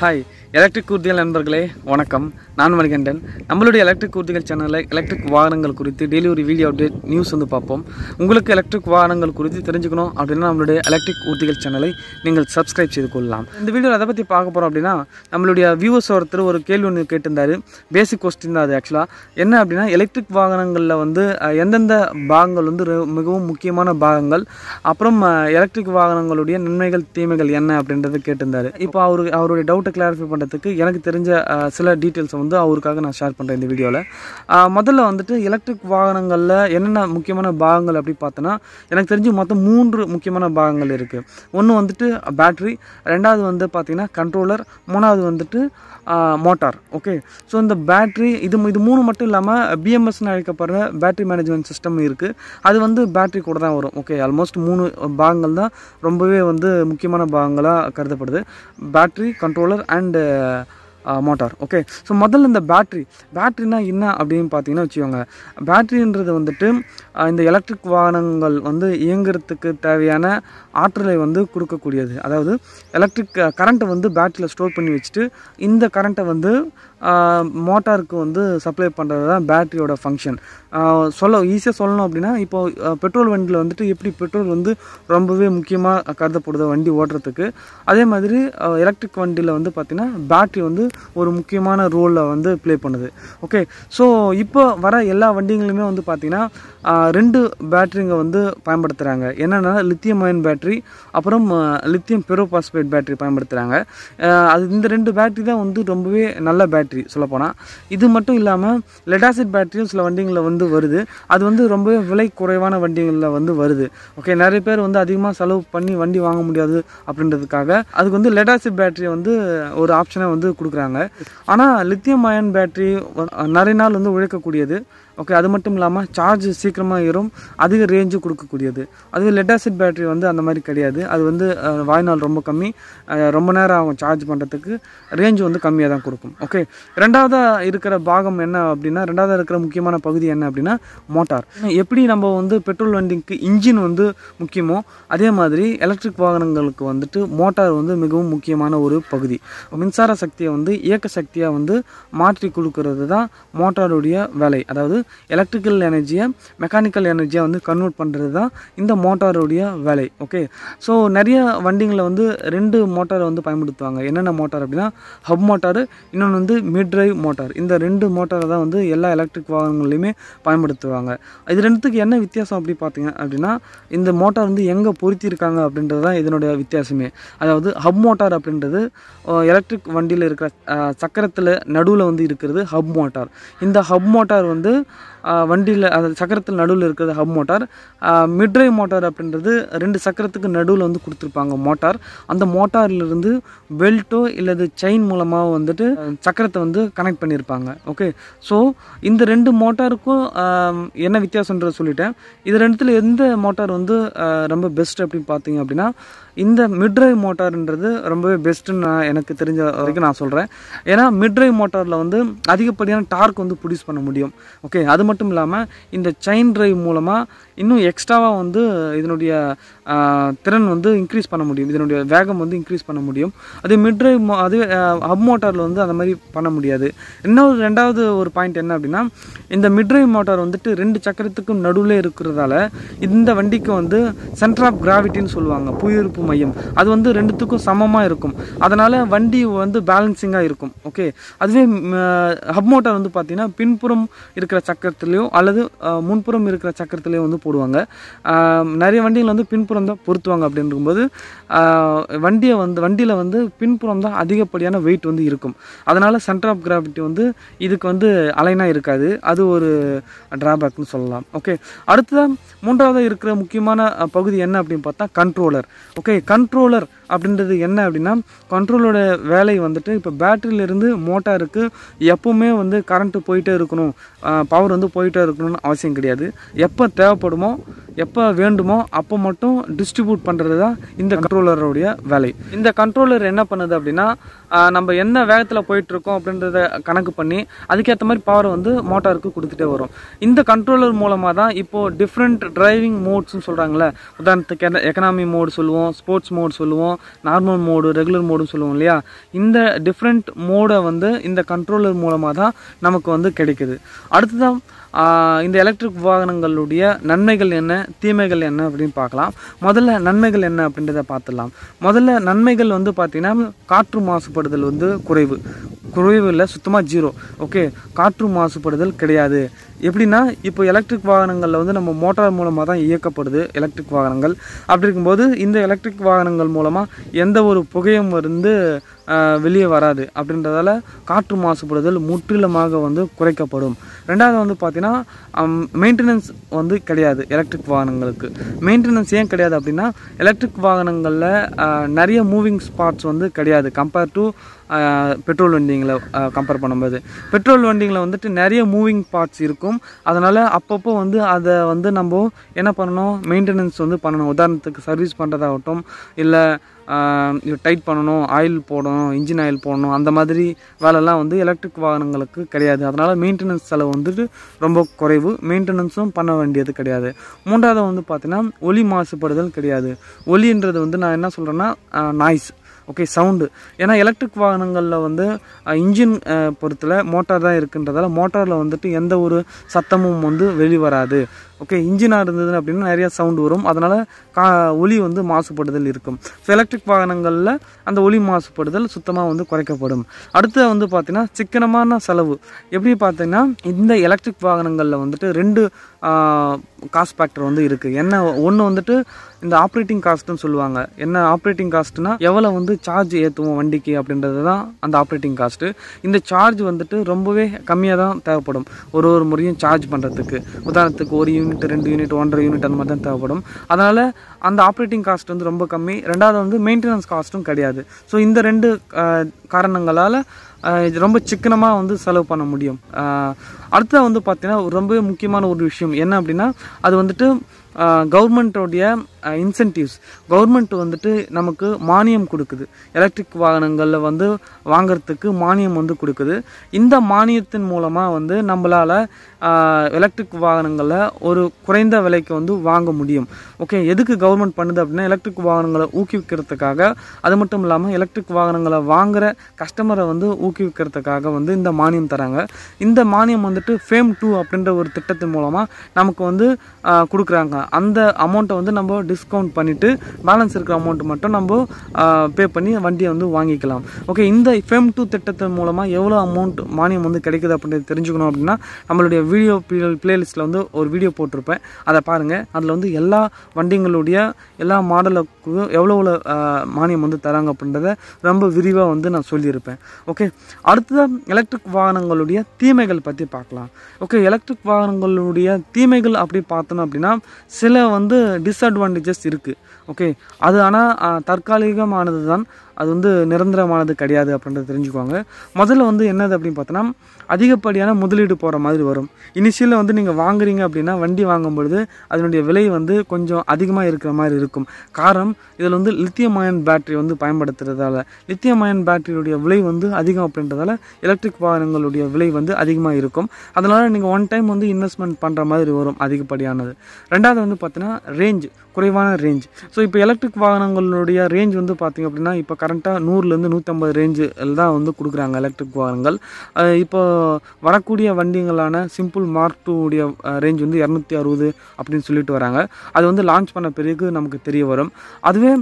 Hi, Electric Oorthigal நண்பர்களே வணக்கம். நான் மணிகண்டன். நம்மளுடைய எலக்ட்ரிக் ஊர்திகள் சேனல்ல எலக்ட்ரிக் வாகனங்கள் குறித்து டெய்லி ஒரு வீடியோ அப்டேட் நியூஸ் வந்து பார்ப்போம். உங்களுக்கு எலக்ட்ரிக் வாகனங்கள் குறித்து தெரிஞ்சுக்கணும் அப்படினா நம்மளுடைய எலக்ட்ரிக் ஊர்திகள் சேனலை நீங்கள் சப்ஸ்கிரைப் செய்து கொள்ளலாம். இந்த வீடியோல எதை பத்தி பார்க்க போறோம் அப்படினா நம்மளுடைய வியூவர்ஸ் ஒருத்தர் ஒரு கேள்வி ஒன்னு கேட்டிருந்தாரு. பேசிக் क्वेश्चन தான் அது एक्चुअली. என்ன அப்படினா எலக்ட்ரிக் வாகனங்கள்ல வந்து எந்தெந்த பாகங்கள் வந்து மிகவும் முக்கியமான பாகங்கள் அப்புறம் எலக்ட்ரிக் வாகனங்களுடைய நன்மைகள் தீமைகள் என்ன அப்படின்றத கேட்டிருந்தாரு. இப்போ அவருடைய டவுட்டை கிளாரிஃபை பண்றதுக்கு எனக்கு தெரிஞ்ச சில டீடைல்ஸ் வந்து அவருக்காக நான் ஷேர் பண்றேன் இந்த வீடியோல. முதல்ல வந்துட்டு எலக்ட்ரிக் வாகனங்கள்ல என்னென்ன முக்கியமான பாகங்கள் அப்படி பார்த்தனா எனக்கு தெரிஞ்சு மொத்தம் 3 முக்கியமான பாகங்கள் இருக்கு. ஒன்னு வந்துட்டு பேட்டரி, ரெண்டாவது வந்து பாத்தீங்கன்னா கண்ட்ரோலர், மூணாவது வந்துட்டு மோட்டார். ஓகே, ஸோ இந்த பேட்டரி இது மூணு மட்டும் இல்லாமல் பிஎம்எஸ்ன்னு அழைக்கப்படுற பேட்டரி மேனேஜ்மெண்ட் சிஸ்டம் இருக்குது. அது வந்து பேட்டரி கூட தான் வரும். ஓகே, ஆல்மோஸ்ட் 3 பாகங்கள் தான் ரொம்பவே வந்து முக்கியமான பாகங்களாக கருதப்படுது. Battery, controller and motor. Okay, so முதல்ல இந்த பேட்டரினா என்ன அப்படின்னு பார்த்தீங்கன்னா வச்சுக்கோங்க. பேட்டரின்றது வந்துட்டு இந்த எலக்ட்ரிக் வாகனங்கள் வந்து இயங்குறதுக்கு தேவையான ஆற்றலை வந்து கொடுக்கக்கூடியது. அதாவது எலக்ட்ரிக் கரண்ட்டை வந்து பேட்டரியில் ஸ்டோர் பண்ணி வச்சுட்டு இந்த கரண்ட்டை வந்து மோட்டாருக்கு வந்து சப்ளை பண்ணுறது தான் பேட்டரியோட ஃபங்க்ஷன். ஈஸியாக சொல்லணும் அப்படின்னா இப்போ பெட்ரோல் வண்டியில் வந்துட்டு எப்படி பெட்ரோல் வந்து ரொம்பவே முக்கியமாக கருதப்படுது வண்டி ஓட்டுறதுக்கு, அதே மாதிரி எலக்ட்ரிக் வண்டியில் வந்து பார்த்திங்கன்னா பேட்டரி வந்து ஒரு முக்கியமான ரோலில் வந்து ப்ளே பண்ணுது. ஓகே, ஸோ இப்போ வர எல்லா வண்டிகளுமே வந்து பார்த்திங்கன்னா 2 பேட்டரிங்க வந்து பயன்படுத்துகிறாங்க. என்னென்னா லித்தியம் அயன் பேட்டரி அப்புறம் லித்தியம் பெரோபாஸ்பேட் பேட்டரி பயன்படுத்துகிறாங்க. அது இந்த 2 பேட்டரி தான் வந்து ரொம்பவே நல்ல பேட்டரி சொல்லப்போனால். இது மட்டும் இல்லாமல் லெட் ஆசிட் பேட்டரியும் சில வண்டிகளில் வந்து வருது. அது வந்து ரொம்பவே விலை குறைவான வண்டிகளில் வந்து வருது. ஓகே, நிறைய பேர் வந்து அதிகமாக செலவு பண்ணி வண்டி வாங்க முடியாது அப்படின்றதுக்காக அதுக்கு வந்து லெட் ஆசிட் பேட்டரியை வந்து ஒரு ஆப்ஷனை வந்து கொடுக்குறாங்க. ஆனால் லித்தியம் அயன் பேட்டரி நிறைய நாள் வந்து உழைக்கக்கூடியது. ஓகே, அது மட்டும் இல்லாமல் சார்ஜ் சீக்கிரமாக ஏறும், அதிக ரேஞ்சு கொடுக்கக்கூடியது. அதுவே லெட் ஆசிட் பேட்டரி வந்து அந்த மாதிரி கிடையாது. அது வந்து வாய்நாள் ரொம்ப கம்மி, ரொம்ப நேரம் ஆகும் சார்ஜ் பண்ணுறதுக்கு, ரேஞ்சு வந்து கம்மியாக தான் கொடுக்கும். ஓகே, ரெண்டாவதாக இருக்கிற பாகம் என்ன அப்படின்னா, ரெண்டாவதாக இருக்கிற முக்கியமான பகுதி என்ன அப்படின்னா மோட்டார். எப்படி நம்ம வந்து பெட்ரோல் வண்டிக்கு இன்ஜின் வந்து முக்கியமோ அதே மாதிரி எலக்ட்ரிக் வாகனங்களுக்கு வந்துட்டு மோட்டார் வந்து மிகவும் முக்கியமான ஒரு பகுதி. மின்சார சக்தியை வந்து இயக்க சக்தியாக வந்து மாற்றி கொடுக்கறது தான் மோட்டாருடைய வேலை. அதாவது எலக்ட்ரிக்கல் எனர்ஜியை மெக்கானிக்கல் எனர்ஜியாக வந்து கன்வெர்ட் பண்ணுறது தான் இந்த மோட்டாருடைய வேலை. ஓகே, ஸோ நிறைய வண்டிங்களில் வந்து 2 மோட்டாரை வந்து பயன்படுத்துவாங்க. என்னென்ன மோட்டார் அப்படின்னா ஹப் மோட்டார், இன்னொன்று வந்து மிட் டிரைவ் மோட்டார். இந்த 2 மோட்டாரை தான் வந்து எல்லா எலக்ட்ரிக் வாகனங்கள்லையுமே பயன்படுத்துவாங்க. இது ரெண்டுத்துக்கு என்ன வித்தியாசம் அப்படி பார்த்தீங்க அப்படின்னா இந்த மோட்டார் வந்து எங்கே பொருத்தியிருக்காங்க அப்படின்றது தான் இதனுடைய வித்தியாசமே. அதாவது ஹப் மோட்டார் அப்படின்றது எலக்ட்ரிக் வண்டியில் இருக்கிற சக்கரத்தில் நடுவில் வந்து இருக்கிறது ஹப் மோட்டார். இந்த ஹப் மோட்டார் வந்து வண்டியில் அந்த சக்கரத்தில் நடுவில் இருக்கிறது hub motor. Mid drive motor அப்படின்றது 2 சக்கரத்துக்கு நடுவில் வந்து கொடுத்துருப்பாங்க மோட்டார். அந்த மோட்டார்லேருந்து பெல்ட்டோ இல்லது செயின் மூலமாக வந்துட்டு சக்கரத்தை வந்து கனெக்ட் பண்ணியிருப்பாங்க. ஓகே, ஸோ இந்த 2 மோட்டாருக்கும் என்ன வித்தியாசன்றது சொல்லிட்டேன். இது ரெண்டுத்தில் எந்த மோட்டார் வந்து ரொம்ப பெஸ்ட் அப்படின்னு பார்த்தீங்க அப்படின்னா இந்த மிட் டிரைவ் மோட்டார்ன்றது ரொம்பவே பெஸ்ட்டுன்னு எனக்கு தெரிஞ்ச வரைக்கும் நான் சொல்கிறேன். ஏன்னா மிட் டிரைவ் மோட்டாரில் வந்து அதிகப்படியான டார்க் வந்து ப்ரொடியூஸ் பண்ண முடியும். ஓகே, அது மட்டும் இல்லாமல் இந்த செயின் டிரைவ் மூலமாக இன்னும் எக்ஸ்ட்ராவாக வந்து இதனுடைய திறன் வந்து இன்க்ரீஸ் பண்ண முடியும், இதனுடைய வேகம் வந்து இன்க்ரீஸ் பண்ண முடியும். அது மிட் டிரைவ் அது ஹப் மோட்டாரில் வந்து அந்த மாதிரி பண்ண முடியாது. ரெண்டாவது ஒரு பாயிண்ட் என்ன அப்படின்னா இந்த மிட் டிரைவ் மோட்டார் வந்துட்டு 2 சக்கரத்துக்கும் நடுவில் இருக்கிறதால இந்த வண்டிக்கு வந்து சென்டர் ஆஃப் கிராவிட்டின்னு சொல்லுவாங்க, புவியீர்ப்பு மையம். அது வந்து 2த்துக்கும் சமமாக இருக்கும். அதனால் வண்டி வந்து பேலன்சிங்காக இருக்கும். ஓகே, அதுவே ஹப் மோட்டார் வந்து பார்த்தீங்கன்னா பின்புறம் இருக்கிற சக்கரத்துலேயோ அல்லது முன்புறம் இருக்கிற சக்கரத்துலேயோ வந்து போடுவாங்க. நிறைய வண்டிகள் வந்து பின்புறம் தான் பொருத்துவாங்க. அப்படின்னும்போது வண்டியில் வந்து பின்புறம் தான் அதிகப்படியான வெயிட் வந்து இருக்கும். அதனால் சென்டர் ஆஃப் கிராவிட்டி வந்து இதுக்கு வந்து அலைனாக இருக்காது. அது ஒரு டிராபேக்னு சொல்லலாம். ஓகே, அடுத்ததான் மூன்றாவது இருக்கிற முக்கியமான பகுதி என்ன அப்படின்னு பார்த்தா கண்ட்ரோலர். ஓகே, கண்ட்ரோலர் அப்படின்றது என்ன அப்படின்னா கண்ட்ரோலோட வேலை வந்துட்டு இப்போ பேட்டரியிலேருந்து மோட்டாருக்கு எப்போவுமே வந்து கரண்ட்டு போயிட்டே இருக்கணும், பவர் வந்து போயிட்டே இருக்கணும்னு அவசியம் கிடையாது. எப்போ தேவைப்படுமோ எப்போ வேண்டுமோ அப்போ மட்டும் டிஸ்ட்ரிபியூட் பண்ணுறது தான் இந்த கண்ட்ரோலருடைய வேலை. இந்த கண்ட்ரோலர் என்ன பண்ணுது அப்படின்னா நம்ம என்ன வேகத்தில் போயிட்டுருக்கோம் அப்படின்றத கணக்கு பண்ணி அதுக்கேற்ற மாதிரி பவர் வந்து மோட்டாருக்கு கொடுத்துட்டே வரும். இந்த கண்ட்ரோலர் மூலமாக தான் இப்போது டிஃப்ரெண்ட் டிரைவிங் மோட்ஸ்னு சொல்கிறாங்களே, உதாரணத்துக்கு எக்கனாமி மோடு சொல்லுவோம், ஸ்போர்ட்ஸ் மோடு சொல்லுவோம், நார்மல் மோடு, ரெகுலர் மோடுன்னு சொல்லுவோம் இல்லையா. இந்த டிஃப்ரெண்ட் மோடை வந்து இந்த கண்ட்ரோலர் மூலமாக தான் நமக்கு வந்து கிடைக்குது. அடுத்ததான் இந்த எலக்ட்ரிக் வாகனங்களுடைய நன்மைகள் என்ன, தீமைகள் என்ன அப்படின்னு பார்க்கலாம். முதல்ல நன்மைகள் என்ன அப்படின்றத பார்த்துடலாம். முதல்ல நன்மைகள் வந்து பார்த்திங்கன்னா காற்று மாசுபடுதல் வந்து குறைவு இல்லை, சுத்தமாக ஜீரோ. ஓகே, காற்று மாசுபடுதல் கிடையாது. எப்படின்னா இப்போ எலக்ட்ரிக் வாகனங்களில் வந்து நம்ம மோட்டார் மூலமாக தான் இயக்கப்படுது எலக்ட்ரிக் வாகனங்கள். அப்படி இருக்கும்போது இந்த எலக்ட்ரிக் வாகனங்கள் மூலமாக எந்த ஒரு புகையும் வந்து வெளியே வராது. அப்படின்றதால காற்று மாசுபடுதல் முற்றிலுமாக வந்து குறைக்கப்படும். ரெண்டாவது வந்து பார்த்தீங்கன்னா மெயின்டெனன்ஸ் வந்து கிடையாது எலக்ட்ரிக் வாகனங்களுக்கு. மெயின்டெனன்ஸ் ஏன் கிடையாது அப்படின்னா எலக்ட்ரிக் வாகனங்களில் நிறைய மூவிங் ஸ்பாட்ஸ் வந்து கிடையாது கம்பேர் டு பெட்ரோல் வண்டிங்களை கம்பேர் பண்ணும்போது. பெட்ரோல் வண்டிங்களில் வந்துட்டு நிறைய மூவிங் பார்ட்ஸ் இருக்கும். அதனால் அப்பப்போ வந்து அதை வந்து நம்ம என்ன பண்ணணும், மெயின்டெனன்ஸ் வந்து பண்ணணும். உதாரணத்துக்கு சர்வீஸ் பண்ணுறதாகட்டும், இல்லை டைட் பண்ணணும், ஆயில் போடணும், இன்ஜின் ஆயில் போடணும், அந்த மாதிரி வேலைலாம் வந்து எலக்ட்ரிக் வாகனங்களுக்கு கிடையாது. அதனால் மெயின்டெனன்ஸ் செலவு வந்துட்டு ரொம்ப குறைவு, மெயின்டெனன்ஸும் பண்ண வேண்டியது கிடையாது. மூன்றாவது வந்து பார்த்தீங்கன்னா ஒலி மாசுபடுதல் கிடையாது. ஒலின்றது வந்து நான் என்ன சொல்கிறேன்னா நாய்ஸ், ஓகே, சவுண்டு. ஏன்னா எலக்ட்ரிக் வாகனங்களில் வந்து இன்ஜின் பொறுத்தல மோட்டார் தான் இருக்குன்றதால மோட்டாரில் வந்துட்டு எந்த ஒரு சத்தமும் வந்து வெளிவராது. ஓகே, இன்ஜினாக இருந்தது அப்படின்னா நிறையா சவுண்டு வரும். அதனால் ஒலி வந்து மாசுபடுதல் இருக்கும். ஸோ எலக்ட்ரிக் வாகனங்களில் அந்த ஒலி மாசுபடுதல் சுத்தமாக வந்து குறைக்கப்படும். அடுத்து வந்து பார்த்திங்கன்னா சிக்கனமான செலவு. எப்படி பார்த்தீங்கன்னா இந்த எலக்ட்ரிக் வாகனங்களில் வந்துட்டு ரெண்டு காஸ்ட் ஃபேக்டர் வந்து இருக்குது. என்ன ஒன்று வந்துட்டு இந்த ஆப்ரேட்டிங் காஸ்ட்டுன்னு சொல்லுவாங்க. என்ன ஆப்ரேட்டிங் காஸ்ட்னா எவ்வளோ வந்து சார்ஜ் ஏற்றுவோம் வண்டிக்கு அப்படின்றது தான் அந்த ஆப்ரேட்டிங் காஸ்ட்டு. இந்த சார்ஜ் வந்துட்டு ரொம்பவே கம்மியாக தான் தேவைப்படும் ஒரு முறையும் சார்ஜ் பண்ணுறதுக்கு. உதாரணத்துக்கு 1 யூனிட், 2 யூனிட், 1.5 யூனிட் அந்த மாதிரி தான் தேவைப்படும். அதனால் அந்த ஆப்ரேட்டிங் காஸ்ட் வந்து ரொம்ப கம்மி. ரெண்டாவது வந்து மெயின்டெனன்ஸ் காஸ்ட்டும் கிடையாது. ஸோ இந்த ரெண்டு காரணங்களால் ரொம்ப சிக்கனமாக வந்து செலவு பண்ண முடியும். அடுத்தது வந்து பார்த்திங்கன்னா ரொம்பவே முக்கியமான ஒரு விஷயம் என்ன அப்படின்னா அது வந்துட்டு கவர்மெண்ட்டோடைய இன்சென்டிவ்ஸ். கவர்மெண்ட் வந்துட்டு நமக்கு மானியம் கொடுக்குது. எலக்ட்ரிக் வாகனங்களில் வந்து வாங்கிறதுக்கு மானியம் வந்து கொடுக்குது. இந்த மானியத்தின் மூலமாக வந்து நம்மளால் எலக்ட்ரிக் வாகனங்களில் ஒரு குறைந்த விலைக்கு வந்து வாங்க முடியும். ஓகே, எதுக்கு கவர்மெண்ட் பண்ணுது அப்படின்னா எலக்ட்ரிக் வாகனங்களை ஊக்குவிக்கிறதுக்காக. அது மட்டும் இல்லாமல் எலக்ட்ரிக் வாகனங்களை வாங்குகிற கஸ்டமரை வந்து ஊக்குவிக்கிறதுக்காக வந்து இந்த மானியம் தராங்க. இந்த மானியம் வந்துட்டு ஃபேம் 2 அப்படின்ற ஒரு திட்டத்தின் மூலமாக நமக்கு வந்து கொடுக்குறாங்க. அந்த அமௌண்ட்டை வந்து நம்ம டிஸ்கவுண்ட் பண்ணிவிட்டு பேலன்ஸ் இருக்கிற அமௌண்ட் மட்டும் நம்ம பே பண்ணி வண்டியை வந்து வாங்கிக்கலாம். ஓகே, இந்த ஃபேம் 2 திட்டத்தின் மூலமாக எவ்வளோ அமௌண்ட் மானியம் வந்து கிடைக்குது அப்படின்றது தெரிஞ்சுக்கணும் அப்படின்னா நம்மளுடைய வீடியோ பிளேலிஸ்ட்டில் வந்து ஒரு வீடியோ போட்டிருப்பேன், அதை பாருங்கள். அதில் வந்து எல்லா வண்டிங்களுடைய எல்லா மாடலுக்கும் எவ்வளோ மானியம் வந்து தராங்க அப்படின்றத ரொம்ப விரிவாக வந்து நான் சொல்லியிருப்பேன். ஓகே, அடுத்ததான் எலக்ட்ரிக் வாகனங்களுடைய தீமைகள் பற்றி பார்க்கலாம். ஓகே, எலக்ட்ரிக் வாகனங்களுடைய தீமைகள் அப்படி பார்த்தோம் அப்படின்னா சில வந்து டிஸ்அட்வான்டேஜஸ் இருக்குது. ஓகே, அது ஆனால் தற்காலிகமானது தான், அது வந்து நிரந்தரமானது கிடையாது அப்படின்றத தெரிஞ்சுக்குவாங்க. முதல்ல வந்து என்னது அப்படின்னு பார்த்தோன்னா அதிகப்படியான முதலீடு போகிற மாதிரி வரும். இனிஷியலில் வந்து நீங்கள் வாங்குறீங்க அப்படின்னா வண்டி வாங்கும்பொழுது அதனுடைய விலை வந்து கொஞ்சம் அதிகமாக இருக்கிற மாதிரி இருக்கும். காரணம் இதில் வந்து லித்தியம் அயன் பேட்டரி வந்து பயன்படுத்துறதால லித்தியம் அயன் பேட்டரியுடைய விலை வந்து அதிகம் அப்படின்றதால எலக்ட்ரிக் வாகனங்களுடைய விலை வந்து அதிகமாக இருக்கும். அதனால் நீங்கள் ஒன் டைம் வந்து இன்வெஸ்ட்மெண்ட் பண்ணுற மாதிரி வரும் அதிகப்படியானது. ரெண்டாவது வந்து பார்த்தீங்கன்னா ரேஞ்ச், குறைவான ரேஞ்ச். ஸோ இப்போ எலக்ட்ரிக் வாகனங்களுடைய ரேஞ்ச் வந்து பார்த்திங்க அப்படின்னா இப்போ கரண்ட்டாக 100லேருந்து 150 ரேஞ்சில் தான் வந்து கொடுக்குறாங்க எலக்ட்ரிக் வாகனங்கள். இப்போ வரக்கூடிய வண்டிங்களான சிம்பிள் மார்க் 2 உடைய ரேஞ்ச் வந்து 260 அப்படின்னு சொல்லிட்டு வராங்க. அது வந்து லான்ச் பண்ண பிறகு நமக்கு தெரிய வரும். அதுவே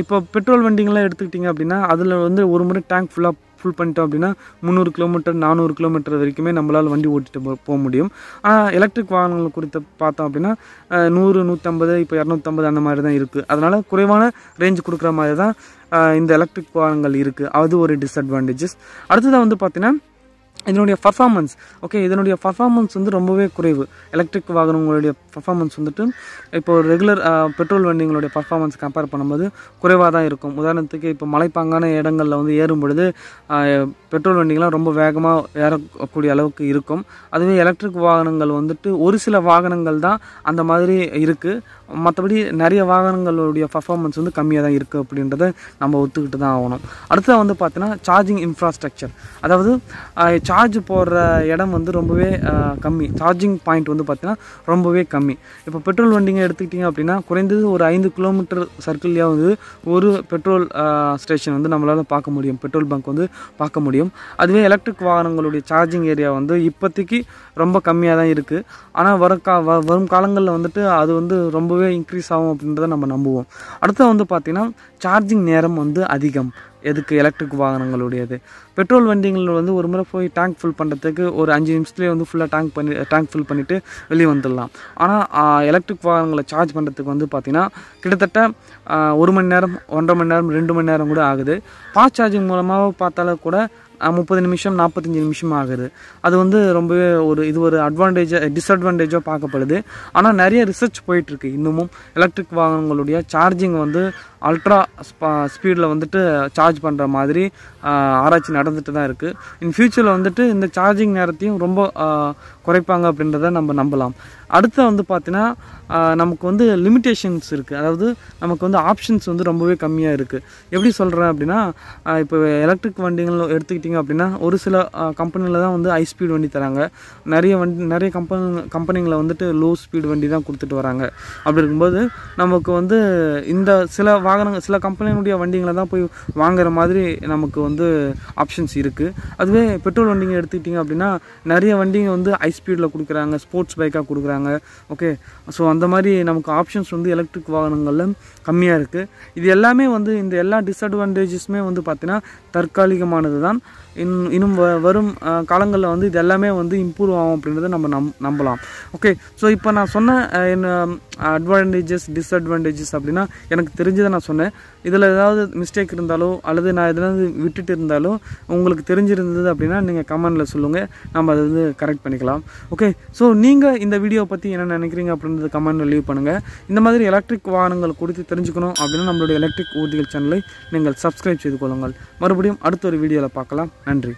இப்போ பெட்ரோல் வண்டிங்களாம் எடுத்துக்கிட்டிங்க அப்படின்னா அதில் வந்து ஒரு முறை டேங்க் ஃபுல் பண்ணிட்டோம் அப்படின்னா 300 கிலோமீட்டர் 400 கிலோமீட்டர் வரைக்குமே நம்மளால் வண்டி ஓட்டிட்டு போக முடியும். ஆனால் எலக்ட்ரிக் வாகனங்கள் குறித்து பார்த்தோம் அப்படின்னா 100, 150, இப்போ 250 அந்த மாதிரி தான் இருக்குது. அதனால் குறைவான ரேஞ்ச் கொடுக்குற மாதிரி தான் இந்த எலக்ட்ரிக் வாகனங்கள் இருக்குது. அது ஒரு டிஸ்அட்வான்டேஜஸ். அடுத்ததாக வந்து பார்த்தீங்கன்னா இதனுடைய பர்ஃபார்மன்ஸ். ஓகே, இதனுடைய பர்ஃபார்மன்ஸ் வந்து ரொம்பவே குறைவு. எலக்ட்ரிக் வாகனங்களுடைய பர்ஃபார்மன்ஸ் வந்துட்டு இப்போ ரெகுலர் பெட்ரோல் வண்டிங்களுடைய பர்ஃபார்மன்ஸ் கம்பேர் பண்ணும்போது குறைவாக தான் இருக்கும். உதாரணத்துக்கு இப்போ மலைப்பாங்கான இடங்களில் வந்து ஏறும் பொழுது பெட்ரோல் வண்டிகள்லாம் ரொம்ப வேகமாக ஏறக்கூடிய அளவுக்கு இருக்கும். அதுவே எலக்ட்ரிக் வாகனங்கள் வந்துட்டு ஒரு சில வாகனங்கள் தான் அந்த மாதிரி இருக்குது. மற்றபடி நிறைய வாகனங்களுடைய பர்ஃபார்மன்ஸ் வந்து கம்மியாக தான் இருக்குது அப்படின்றத நம்ம ஒத்துக்கிட்டு தான் ஆகணும். அடுத்தது வந்து பார்த்தீங்கன்னா சார்ஜிங் இன்ஃப்ராஸ்ட்ரக்சர், அதாவது சார்ஜ் போடுற இடம் வந்து ரொம்பவே கம்மி. சார்ஜிங் பாயிண்ட் வந்து பார்த்தீங்கன்னா ரொம்பவே கம்மி. இப்போ பெட்ரோல் வண்டிங்க எடுத்துக்கிட்டிங்க அப்படின்னா குறைந்தது ஒரு 5 கிலோமீட்டர் சர்க்கிள்லேயே வந்து ஒரு பெட்ரோல் ஸ்டேஷன் வந்து நம்மளால் பார்க்க முடியும், பெட்ரோல் பங்க் வந்து பார்க்க முடியும். அதுவே எலக்ட்ரிக் வாகனங்களுடைய சார்ஜிங் ஏரியா வந்து இப்போதைக்கு ரொம்ப கம்மியாக தான் இருக்குது. ஆனால் வரும் காலங்களில் வந்துட்டு அது வந்து ரொம்பவே இன்க்ரீஸ் ஆகும் அப்படின்றத நம்ம நம்புவோம். அடுத்து வந்து பார்த்திங்கன்னா சார்ஜிங் நேரம் வந்து அதிகம். எதுக்கு? எலக்ட்ரிக் வாகனங்களுடையது. பெட்ரோல் வண்டிகள் வந்து ஒரு முறை போய் டேங்க் ஃபில் பண்ணுறதுக்கு ஒரு 5 நிமிஷத்துலேயே வந்து ஃபுல்லாக டேங்க் ஃபில் பண்ணிவிட்டு வெளியே வந்துடலாம். ஆனால் எலக்ட்ரிக் வாகனங்களை சார்ஜ் பண்ணுறதுக்கு வந்து பார்த்திங்கன்னா கிட்டத்தட்ட 1 மணி நேரம், 1.5 மணி நேரம், 2 மணி நேரம் கூட ஆகுது. ஃபாஸ்ட் சார்ஜிங் மூலமாக பார்த்தாலும் கூட 30 நிமிஷம், 45 நிமிஷம் ஆகுது. அது வந்து ரொம்பவே இது ஒரு டிஸ்அட்வான்டேஜாக பார்க்கப்படுது. ஆனால் நிறைய ரிசர்ச் போயிட்டுருக்கு. இன்னமும் எலக்ட்ரிக் வாகனங்களுடைய சார்ஜிங் வந்து அல்ட்ரா ஸ்பீடில் வந்துட்டு சார்ஜ் பண்ணுற மாதிரி ஆராய்ச்சி நடந்துட்டு தான் இருக்குது. இன் ஃபியூச்சரில் வந்துட்டு இந்த சார்ஜிங் நேரத்தையும் ரொம்ப குறைப்பாங்க அப்படின்றத நம்ம நம்பலாம். அடுத்து வந்து பார்த்தீங்கன்னா நமக்கு வந்து லிமிட்டேஷன்ஸ் இருக்குது. அதாவது நமக்கு வந்து ஆப்ஷன்ஸ் வந்து ரொம்பவே கம்மியாக இருக்குது. எப்படி சொல்கிறேன் அப்படின்னா, இப்போ எலக்ட்ரிக் வண்டிகள் எடுத்துக்கிட்டிங்க அப்படின்னா ஒரு சில கம்பெனியில் தான் வந்து ஹை ஸ்பீட் வண்டி தராங்க. நிறைய கம்பெனிங்களை வந்துட்டு லோ ஸ்பீட் வண்டி தான் கொடுத்துட்டு வராங்க. அப்படி இருக்கும்போது நமக்கு வந்து இந்த சில கம்பெனிகளுடைய வண்டிகளை தான் போய் வாங்குற மாதிரி நமக்கு வந்து ஆப்ஷன்ஸ் இருக்குது. அதுவே பெட்ரோல் வண்டிங்க எடுத்துக்கிட்டிங்க அப்படின்னா நிறைய வண்டிங்க வந்து ஹை ஸ்பீடில் கொடுக்குறாங்க, ஸ்போர்ட்ஸ் பைக்காக கொடுக்குறாங்க. ஓகே, ஸோ அந்த மாதிரி நமக்கு ஆப்ஷன்ஸ் வந்து எலக்ட்ரிக் வாகனங்களில் கம்மியாக இருக்குது. இது எல்லாமே வந்து இந்த எல்லா டிஸ்அட்வான்டேஜஸுமே வந்து பார்த்திங்கன்னா தற்காலிகமானது தான். இன்னும் வரும் காலங்களில் வந்து இது எல்லாமே வந்து இம்ப்ரூவ் ஆகும் அப்படின்றத நம்ம நம்பலாம். ஓகே, ஸோ இப்போ நான் சொன்ன அட்வான்டேஜஸ் டிஸ்அட்வான்டேஜஸ் அப்படின்னா எனக்கு தெரிஞ்சதை நான் சொன்னேன். இதில் ஏதாவது மிஸ்டேக் இருந்தாலோ அல்லது நான் எதாவது விட்டுட்டு இருந்தாலோ உங்களுக்கு தெரிஞ்சிருந்தது அப்படின்னா நீங்கள் கமெண்டில் சொல்லுங்கள், நம்ம அதை வந்து கரெக்ட் பண்ணிக்கலாம். ஓகே, ஸோ நீங்கள் இந்த வீடியோ பற்றி என்ன நினைக்கிறீங்க அப்படின்றது கமெண்டில் லீவ் பண்ணுங்கள். இந்த மாதிரி எலக்ட்ரிக் வாகனங்கள் குறித்து தெரிஞ்சுக்கணும் அப்படின்னா நம்மளுடைய எலக்ட்ரிக் ஊர்திகள் சேனலை நீங்கள் சப்ஸ்கிரைப் செய்து கொள்ளுங்கள். மறுபடியும் அடுத்த ஒரு வீடியோவில் பார்க்கலாம். நன்றி.